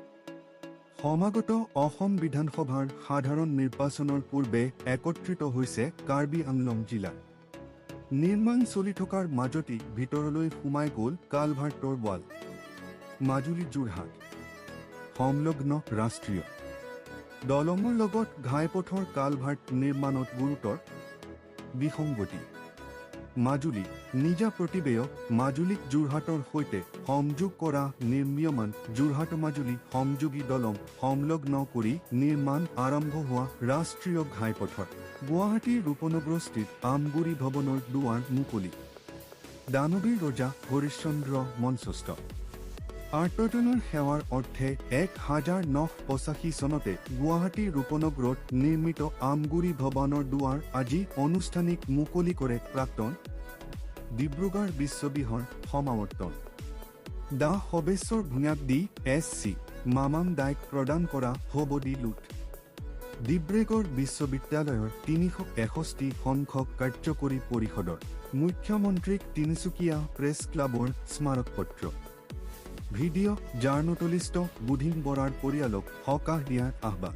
সমাগত অসম বিধানসভাৰ সাধাৰণ নিৰ্বাচনৰ পূৰ্বে একত্ৰিত হৈছে কাৰ্বি আংলং জিলা নিৰ্মাণ চলি থকাৰ মাজতেই ভিতৰলৈ সোমাই গ'ল কালভাৰ্টৰ ৱাল মাজুলী যোৰহাট সংলগ্ন ৰাষ্ট্ৰীয় দলঙৰ লগত ঘাইপথৰ কালভাৰ্ট নিৰ্মাণত গুৰুতৰ বিসংগতি মাজুলী নিজা প্ৰতিবেয় মাজুলীক যোৰহাটৰ সৈতে সংযোগ কৰা নিৰ্মীয়মান যোৰহাট মাজুলী সংযোগী দলং সংলগ্ন কৰি নিৰ্মাণ আৰম্ভ হোৱা ৰাষ্ট্ৰীয় ঘাইপথৰ গুৱাহাটীৰ ৰূপনগৰস্থিত আমগুৰি ভৱনৰ দুৱাৰ মুকলি দানৱীৰ ৰজা হৰিশ্চন্দ্ৰ মঞ্চস্থ আৰ্তটনৰ সেৱাৰ অৰ্থে 1985 চনতে গুৱাহাটীৰ ৰূপনগৰত নিৰ্মিত আমগুৰি ভৱনৰ দুৱাৰ আজি আনুষ্ঠানিক মুকলি কৰে প্ৰাক্তন ডিব্ৰুগড় বিশ্ববিদ্যালয়ৰ সমাৱৰ্তন দা সবেশ্বৰ ভূঞাক DSC মামাং দায়ক প্ৰদান কৰা হ'ব লুট ডিব্ৰুগড় বিশ্ববিদ্যালয়ৰ 361 সংখ্যক কাৰ্যকৰী পৰিষদৰ মুখ্যমন্ত্ৰীক তিনিচুকীয়া প্ৰেছ ক্লাবৰ স্মাৰকপত্ৰ ভিডিঅ' জাৰ্নেলিষ্ট বুধিন বৰাৰ পৰিয়ালক সকাহ দিয়াৰ আহ্বান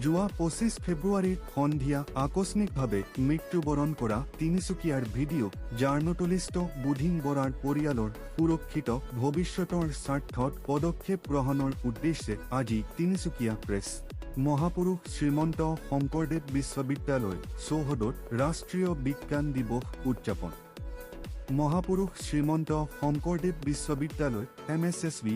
যোৱা 25 ফেব্ৰুৱাৰীত সন্ধিয়া আকস্মিকভাৱে মৃত্যুবৰণ কৰা তিনিচুকীয়াৰ ভিডিঅ' জাৰ্নেলিষ্ট বুধিন বৰাৰ পৰিয়ালৰ সুৰক্ষিত ভৱিষ্যতৰ স্বাৰ্থত পদক্ষেপ গ্ৰহণৰ উদ্দেশ্যে আজি তিনিচুকীয়া প্ৰেছ মহাপুৰুষ শ্ৰীমন্ত শংকৰদেৱ বিশ্ববিদ্যালয় চৌহদত ৰাষ্ট্ৰীয় বিজ্ঞান দিৱস উদযাপন মহাপুৰুষ শ্ৰীমন্ত শংকৰদেৱ বিশ্ববিদ্যালয় MSSB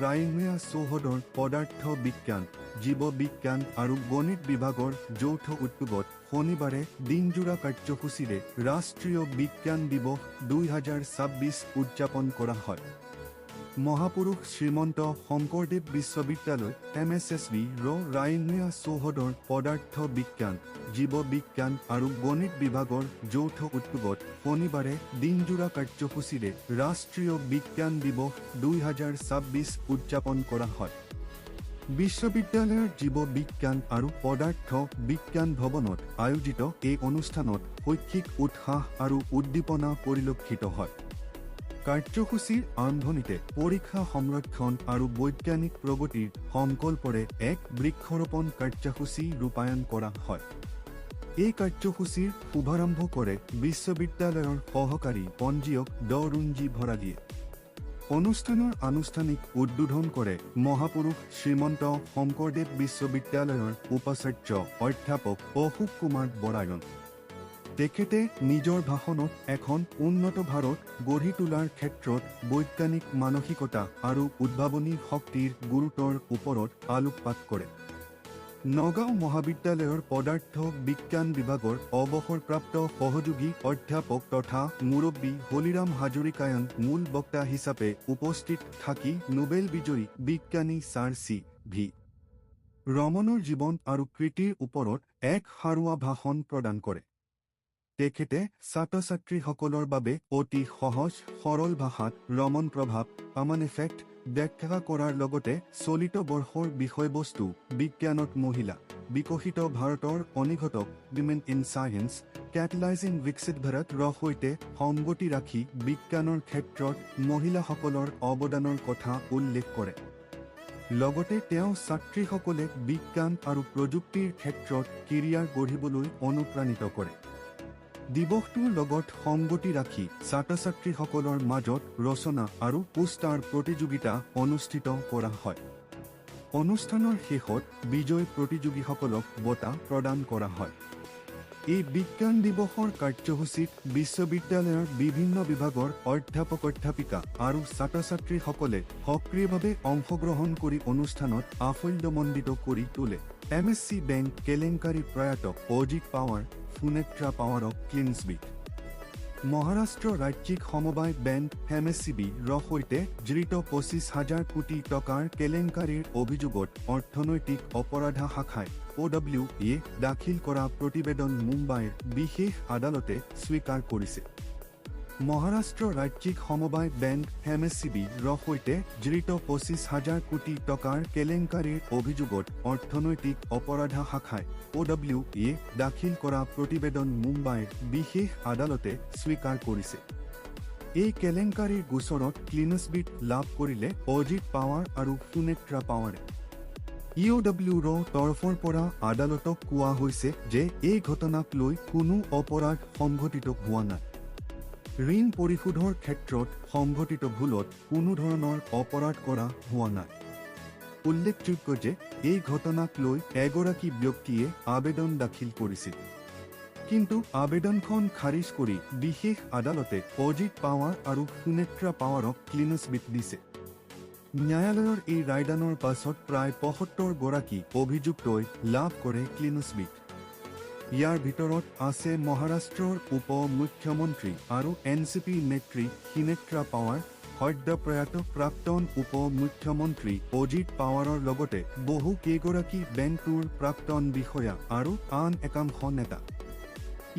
ৰাইঙীয়া চৌহদৰ পদাৰ্থ বিজ্ঞান জীৱ বিজ্ঞান আৰু গণিত বিভাগৰ যৌথ উদ্যোগত শনিবাৰে দিনজোৰা কাৰ্যসূচীৰে ৰাষ্ট্ৰীয় বিজ্ঞান দিৱস 2026 উদযাপন কৰা হয় মহাপুৰুষ শ্ৰীমন্ত শংকৰদেৱ বিশ্ববিদ্যালয় MSSB ৰাইঙীয়া চৌহদৰ পদাৰ্থ বিজ্ঞান জীৱ বিজ্ঞান আৰু গণিত বিভাগৰ যৌথ উদ্যোগত শনিবাৰে দিনজোৰা কাৰ্যসূচীৰে ৰাষ্ট্ৰীয় বিজ্ঞান দিৱস 2026 উদযাপন কৰা হয় বিশ্ববিদ্যালয়ৰ জীৱ বিজ্ঞান আৰু পদাৰ্থ বিজ্ঞান ভৱনত আয়োজিত এই অনুষ্ঠানত শৈক্ষিক উৎসাহ আৰু উদ্দীপনা পৰিলক্ষিত হয় কাৰ্যসূচীৰ আৰম্ভণিতে পৰীক্ষা সংৰক্ষণ আৰু বৈজ্ঞানিক প্ৰগতিৰ সংকল্পৰে এক বৃক্ষৰোপণ কাৰ্যসূচী ৰূপায়ণ কৰা হয় এই কাৰ্যসূচীৰ শুভাৰম্ভ কৰে বিশ্ববিদ্যালয়ৰ সহকাৰী পঞ্জীয়ক ডৰুঞ্জী ভৰালীয়ে অনুষ্ঠানৰ আনুষ্ঠানিক উদ্বোধন কৰে মহাপুৰুষ শ্ৰীমন্ত শংকৰদেৱ বিশ্ববিদ্যালয়ৰ উপাচাৰ্য অধ্যাপক অশোক কুমাৰ বৰায়ন তেখেতে নিজৰ ভাষণত এখন উন্নত ভাৰত গঢ়ি তোলাৰ ক্ষেত্ৰত বৈজ্ঞানিক মানসিকতা আৰু উদ্ভাৱনী শক্তিৰ গুৰুত্বৰ ওপৰত আলোকপাত কৰে নগাঁও মহাবিদ্যালয়ৰ পদাৰ্থ বিজ্ঞান বিভাগৰ অৱসৰপ্ৰাপ্ত সহযোগী অধ্যাপক তথা মুৰব্বী হলিৰাম হাজৰিকায়ন মূল বক্তা হিচাপে উপস্থিত থাকি নোবেল বিজয়ী বিজ্ঞানী ছাৰ CV ৰমনৰ জীৱন আৰু কৃতিৰ ওপৰত এক সাৰুৱা ভাষণ প্ৰদান কৰে তেখেতে ছাত্ৰ ছাত্ৰীসকলৰ বাবে অতি সহজ সৰল ভাষাত ৰমন প্ৰভাৱ কমন ইফেক্ট ব্যাখ্যা কৰাৰ লগতে চলিত বৰ্ষৰ বিষয়বস্তু বিজ্ঞানত মহিলা বিকশিত ভাৰতৰ অনিঘটক উইমেন ইন সায়েন্স কেটালাইজিং বিকশিত ভাৰতৰ সৈতে সংগতি ৰাখি বিজ্ঞানৰ ক্ষেত্ৰত মহিলাসকলৰ অৱদানৰ কথা উল্লেখ কৰে লগতে তেওঁ ছাত্ৰীসকলে বিজ্ঞান আৰু প্ৰযুক্তিৰ ক্ষেত্ৰত কেৰিয়াৰ গঢ়িবলৈ অনুপ্ৰাণিত কৰে দিৱসটোৰ লগত সংগতি ৰাখি ছাত্ৰ ছাত্ৰীসকলৰ মাজত ৰচনা আৰু পোষ্টাৰ প্ৰতিযোগিতা অনুষ্ঠিত কৰা হয় অনুষ্ঠানৰ শেষত বিজয়ী প্ৰতিযোগীসকলক বঁটা প্ৰদান কৰা হয় এই বিজ্ঞান দিৱসৰ কাৰ্যসূচীত বিশ্ববিদ্যালয়ৰ বিভিন্ন বিভাগৰ অধ্যাপক অধ্যাপিকা আৰু ছাত্ৰ ছাত্ৰীসকলে সক্ৰিয়ভাৱে অংশগ্ৰহণ কৰি অনুষ্ঠানত আফুল্যমণ্ডিত কৰি তোলে MSc বেংক কেলেংকাৰী প্ৰয়াত অজিত পাৱাৰ সুনেত্ৰা পাৱাৰক ক্লিনছবিট মহাৰাষ্ট্ৰ ৰাজ্যিক সমবায় বেংক MSCB সৈতে জড়িত 25,000 কোটি টকাৰ কেলেংকাৰীৰ অভিযোগত অৰ্থনৈতিক অপৰাধ শাখাই OWA দাখিল কৰা প্ৰতিবেদন মুম্বাইৰ বিশেষ আদালতে স্বীকাৰ কৰিছে মহাৰাষ্ট্ৰ ৰাজ্যিক সমবায় বেংক MSCB সৈতে জড়িত 25,000 কোটি টকাৰ কেলেংকাৰীৰ অভিযোগত অৰ্থনৈতিক অপৰাধ শাখাই OWA দাখিল কৰা প্ৰতিবেদন মুম্বাইৰ বিশেষ আদালতে স্বীকাৰ কৰিছে এই কেলেংকাৰীৰ গোচৰত ক্লিনছবিট লাভ কৰিলে অজিত পাৱাৰ আৰু সুনেত্ৰা পাৱাৰে EOWৰ তৰফৰ পৰা আদালতক কোৱা হৈছে যে এই ঘটনাক লৈ কোনো অপৰাধ সংঘটিত হোৱা নাই ঋণ পৰিশোধৰ ক্ষেত্ৰত সংঘটিত ভুলত কোনো ধৰণৰ অপৰাধ কৰা হোৱা নাই উল্লেখযোগ্য যে এই ঘটনাক লৈ এগৰাকী ব্যক্তিয়ে আবেদন দাখিল কৰিছিল কিন্তু আবেদনখন খাৰিজ কৰি বিশেষ আদালতে অজিত পাৱাৰ আৰু সুনেত্ৰা পাৱাৰক ক্লিনচিট দিছে। ন্যায়ালয়ৰ এই ৰায়দানৰ পাছত প্ৰায় ৭৫ গৰাকী অভিযুক্তই লাভ কৰে ক্লিনচিট। ইয়াৰ ভিতৰত আছে মহাৰাষ্ট্ৰৰ উপ মুখ্যমন্ত্ৰী আৰু এনচিপি নেত্ৰী সুনেত্ৰা পাৱাৰ, সদ্যপ্ৰয়াত প্ৰাক্তন উপ মুখ্যমন্ত্ৰী অজিত পাৱাৰৰ লগতে বহু কেইগৰাকী বেংকটোৰ প্ৰাক্তন বিষয়া আৰু আন একাংশ নেতা।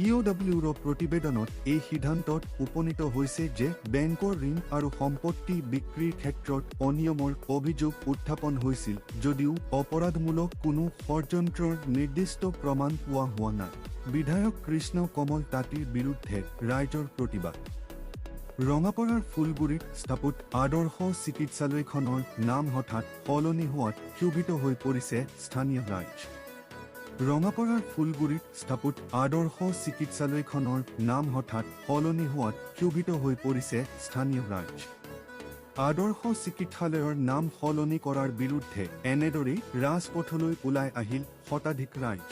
ইউডব্লিউৰ প্ৰতিবেদনত এই সিদ্ধান্তত উপনীত হৈছে যে বেংকৰ ঋণ আৰু সম্পত্তি বিক্ৰীৰ ক্ষেত্ৰত অনিয়মৰ অভিযোগ উত্থাপন হৈছিল যদিও অপৰাধমূলক কোনো ষড়যন্ত্ৰৰ নিৰ্দিষ্ট প্ৰমাণ পোৱা হোৱা নাই। বিধায়ক কৃষ্ণ কমল তাঁতীৰ বিৰুদ্ধে ৰাইজৰ প্ৰতিবাদ। ৰঙাপাৰাৰ ফুলগুৰিত স্থাপিত আদৰ্শ চিকিৎসালয়খনৰ নাম হঠাৎ সলনি হোৱাত ক্ষোভিত হৈ পৰিছে স্থানীয় ৰাইজ। ৰঙাপাৰাৰ ফুলগুৰিত স্থাপিত আদৰ্শ চিকিৎসালয়খনৰ নাম হঠাৎ সলনি হোৱাত ক্ষোভিত হৈ পৰিছে স্থানীয় ৰাইজ। আদৰ্শ চিকিৎসালয়ৰ নাম সলনি কৰাৰ বিৰুদ্ধে এনেদৰেই ৰাজপথলৈ ওলাই আহিল শতাধিক ৰাইজ।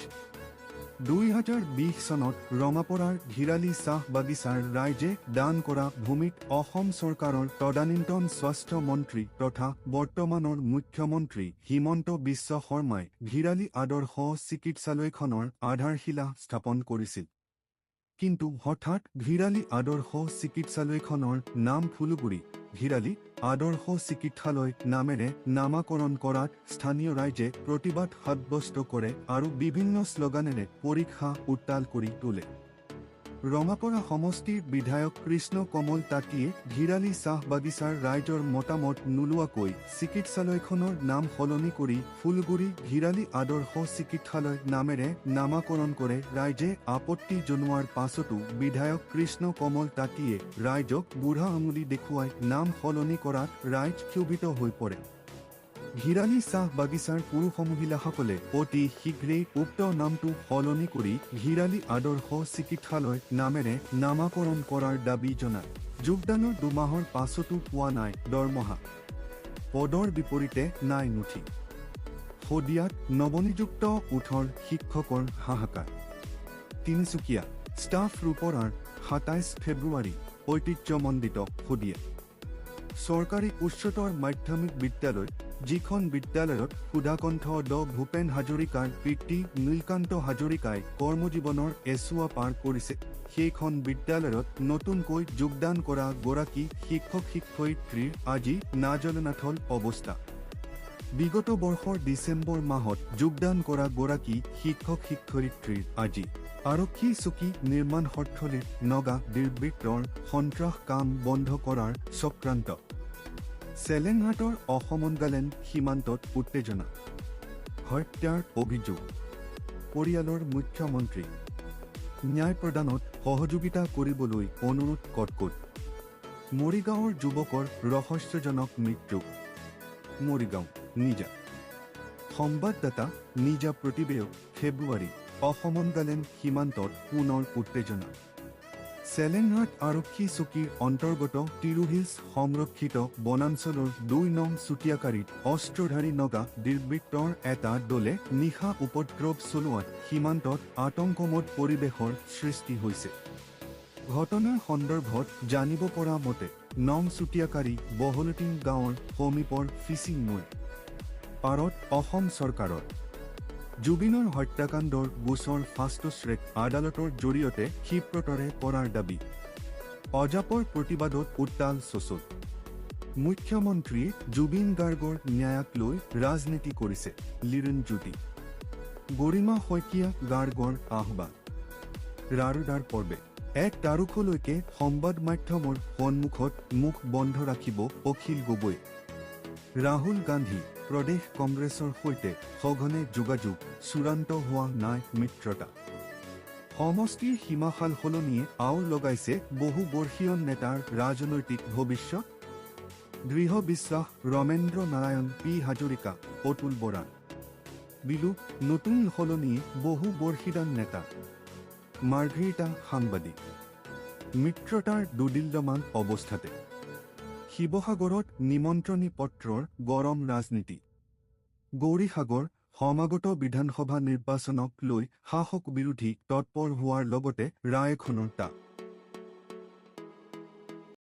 ২০২০ চনত ৰঙাপাৰাৰ ঘিৰালি চাহ বাগিচাৰ ৰাইজে দান কৰা ভূমিত অসম চৰকাৰৰ তদানীন্তন স্বাস্থ্য মন্ত্ৰী তথা বৰ্তমানৰ মুখ্যমন্ত্ৰী হিমন্ত বিশ্ব শৰ্মাই ঘিৰালি আদৰ্শ চিকিৎসালয়খনৰ আধাৰশিলা স্থাপন কৰিছিল। কিন্তু হঠাৎ ঘিৰালি আদৰ্শ চিকিৎসালয়খনৰ নাম ফুলগুৰি ঘিৰালি আদৰ্শ চিকিৎসালয় নামেৰে নামাকৰণ কৰাত স্থানীয় ৰাইজে প্ৰতিবাদ সাব্যস্ত কৰে আৰু বিভিন্ন শ্লোগানেৰে পৰীক্ষা উত্তাল কৰি তোলে। ৰঙাপাৰা সমষ্টিৰ বিধায়ক কৃষ্ণ কমল তাঁতীয়ে ঘিৰালি চাহ বাগিচাৰ ৰাইজৰ মতামত নোলোৱাকৈ চিকিৎসালয়খনৰ নাম সলনি কৰি ফুলগুৰি ঘিৰালি আদৰ্শ চিকিৎসালয় নামেৰে নামাকৰণ কৰে। ৰাইজে আপত্তি জনোৱাৰ পাছতো বিধায়ক কৃষ্ণ কমল তাঁতীয়ে ৰাইজক বুঢ়া আঙুলি দেখুৱাই নাম সলনি কৰাত ৰাইজ ক্ষোভিত হৈ পৰে। ঘিৰালি চাহ বাগিচাৰ পুৰুষ মহিলাসকলে অতি শীঘ্ৰেই উক্ত নামটো সলনি কৰি ঘিৰালি আদৰ্শ চিকিৎসালয় নামেৰে নামাকৰণ কৰাৰ দাবী জনায়। যোগদানৰ ২ মাহৰ পাছতো পোৱা নাই দৰমহা, পদৰ বিপৰীতে নাই নথি। শদিয়াত নৱনিযুক্ত ১৮ শিক্ষকৰ হাহাকাৰ। তিনিচুকীয়া ষ্টাফ ৰূপৰাৰ ২৭ ফেব্ৰুৱাৰী ঐতিহ্যমণ্ডিত শদিয়া চৰকাৰী উচ্চতৰ মাধ্যমিক বিদ্যালয়, যিখন বিদ্যালয়ত সুধাকণ্ঠ ড ভূপেন হাজৰিকাৰ পিতৃ নীলকান্ত হাজৰিকাই কৰ্মজীৱনৰ এছোৱা পাৰ কৰিছে, সেইখন বিদ্যালয়ত নতুনকৈ যোগদান কৰা গৰাকী শিক্ষক শিক্ষয়িত্ৰীৰ আজি নাজলনাথল অৱস্থা। বিগত বৰ্ষৰ ডিচেম্বৰ মাহত যোগদান কৰা গৰাকী শিক্ষক শিক্ষয়িত্ৰীৰ আজি আৰক্ষী চকী নিৰ্মাণ অৰ্থলীৰ নগা দুৰ্বৃত্তৰ সন্ত্ৰাস কাম বন্ধ কৰাৰ চক্ৰান্ত। চেলেংহাটৰ অসমনগালেণ্ড সীমান্তত উত্তেজনা, হত্যাৰ অভিযোগ। পৰিয়ালৰ মুখ্যমন্ত্ৰী ন্যায় প্ৰদানত সহযোগিতা কৰিবলৈ অনুৰোধ কটকট। মৰিগাঁৱৰ যুৱকৰ ৰহস্যজনক মৃত্যু। মৰিগাঁও নিজা সংবাদদাতা নিজা প্ৰতিবেদক ফেব্ৰুৱাৰী অসমনগালেণ্ড সীমান্তত পুনৰ উত্তেজনা। চেলেংহাট আৰক্ষী চকীৰ অন্তৰ্গত তিৰুহিলছ সংৰক্ষিত বনাঞ্চলৰ ২ নং চুতীয়াকাৰীত অস্ত্ৰধাৰী নগা দুৰ্বৃত্তৰ এটা দলে নিশা উপদ্ৰৱ চলোৱাত সীমান্তত আতংকময় পৰিৱেশৰ সৃষ্টি হৈছে। ঘটনাৰ সন্দৰ্ভত জানিব পৰা মতে নং চুতীয়াকাৰী বহলটিং গাঁৱৰ সমীপৰ ফিচিং নৈ পাৰত অসম চৰকাৰৰ জুবিনৰ হত্যাকাণ্ডৰ গোচৰ ফাষ্ট ট্ৰেক আদালতৰ জৰিয়তে ক্ষীপ্ৰতৰে কৰাৰ দাবী। অজাপৰ প্ৰতিবাদত উত্তাল ছ'চিয়েল। মুখ্যমন্ত্ৰীয়ে জুবিন গাৰ্গৰ ন্যায়ক লৈ ৰাজনীতি কৰিছে, লিৰণ জ্যোতি। গৰিমা শইকীয়া গাৰ্গৰ আহ্বান। ৰাৰোদাৰ পৰ্বে ১ তাৰিখলৈকে সংবাদ মাধ্যমৰ সন্মুখত মুখ বন্ধ ৰাখিব অখিল গগৈ। ৰাহুল গান্ধী প্ৰদেশ কংগ্ৰেছৰ সৈতে সঘনে যোগাযোগ, চূড়ান্ত হোৱা নাই মিত্ৰতা। সমষ্টিৰ সীমাশাল সলনিয়ে আউৰ লগাইছে বহুবৰ্ষীয় নেতাৰ ৰাজনৈতিক ভৱিষ্যত। দৃঢ় বিশ্বাস ৰমেন্দ্ৰ নাৰায়ণ পি হাজৰিকা, অতুল বৰা। বিলু নতুন সলনিয়ে বহুবৰ্ষীদান নেতা। মাৰ্ঘেৰিটা সাংবাদিক। মিত্ৰতাৰ দুদিল্যমান অৱস্থাতে শিৱসাগৰত নিমন্ত্ৰণী পত্ৰৰ গৰম ৰাজনীতি। গৌৰীসাগৰ সমাগত বিধানসভা নিৰ্বাচনক লৈ শাসক বিৰোধী তৎপৰ হোৱাৰ লগতে ৰায়খনৰ টা